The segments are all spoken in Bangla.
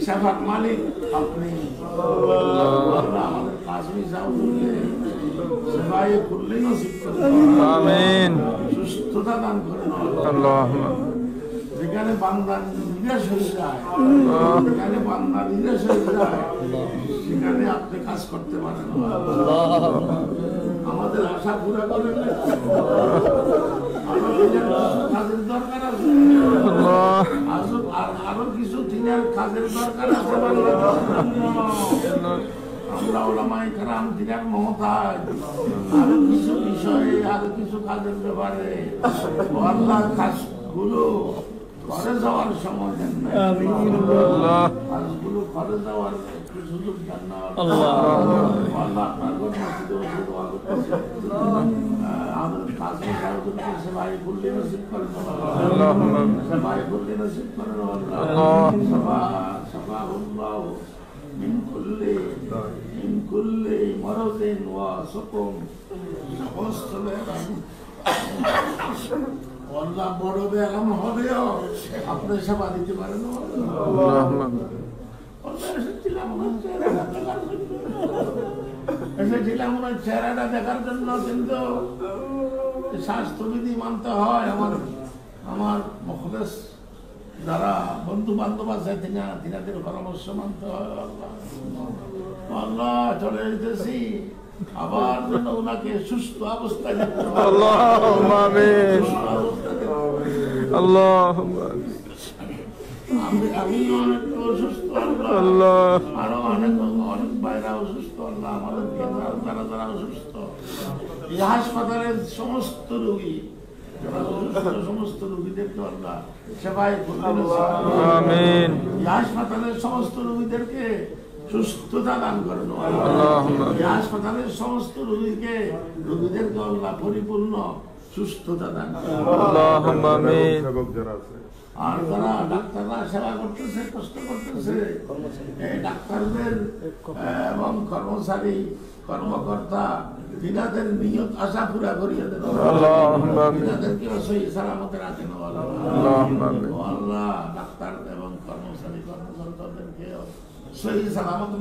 সেফাত মালিক আপনি আমাদের কাশ্মীর সেবায় করলেই নসিব করেন, আমিন। সুস্থতা দান করেন আল্লাহ। যেখানে বান্দা নিরাশ হয়ে যায়, যেখানে বান্দা নিরাশ হয়ে যায়, সেখানে আপনি কাজ করতে পারেন। আমাদের আশা পুরা করেন, কাজের দরকার আছে, আরো কিছু দিনের কাজের দরকার আছে। আমরা ওলামায়ে কেরাম দিনের মহতাজ, আরো কিছু বিষয়ে, আরো কিছু কাজের ব্যাপারে আল্লাহ কাজগুলো করে যাওয়ার সময় দেন না, কাজগুলো করে যাওয়ার সুযোগ দেন না। আল্লাহ আপনার আমাদের কাজে সেবাই করলে নসিব করেন, সেবাই করলে নসিব করেন। সাফাহুল্লাহ মিন কুল্লি মারাদিন ওয়া সুকুম। সমস্ত আল্লাহ বড় বেগম হবেও আপনি সেবা দিতে পারেন। এসেছিলাম ওনার চেহারাটা দেখার জন্য, কিন্তু স্বাস্থ্যবিধি মানতে হয়। আমার মুখলেস যারা বন্ধু বান্ধব আছে তিনাদের পরামর্শ মানতে হয়। আল্লাহ চলে যেতেছি, আবার যেন ওনাকে সুস্থ অবস্থায় দেখতে পাই। আমি অনেক অসুস্থ, আরো অনেক বাইরা অসুস্থ। আল্লাহ আমাদেরকে যারা অসুস্থ, এই হাসপাতালের সমস্ত রোগী, সমস্ত রোগীদেরকে আল্লাহ সেবায় আমিন। হাসপাতালের সমস্ত রোগীদেরকে সুস্থতা দান করেন। হাসপাতালের সমস্ত রোগীদেরকে আল্লাহ পরিপূর্ণ সুস্থতা দান করেন। আর যারা ডাক্তাররা সেবা করতেছে, কষ্ট করতেছে, এই ডাক্তারদের এবং কর্মচারী কর্মকর্তা তিনাদের নিয়ত আশা পুরা করিয়ে দেন, তিনাদেরকে সহি সালামতে রাখেন আল্লাহ। ডাক্তার এবং কর্মচারী কর্মকর্তাদেরকে সহি সালামতে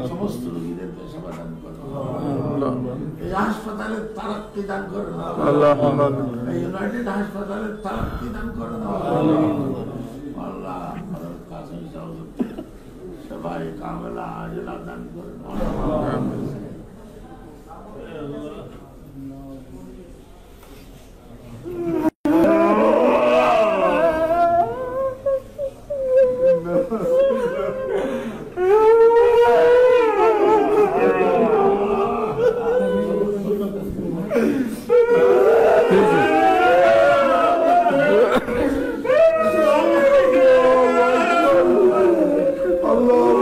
সমস্ত রোগীদেরকে সেবা দান করেন। এই হাসপাতালের তারাক্কি দান করেন, এই ইউনাইটেড হাসপাতালের তারাক্কি দান করেন আল্লাহ। কাছে সবাই কামেলা আজলা দান করেন। Allah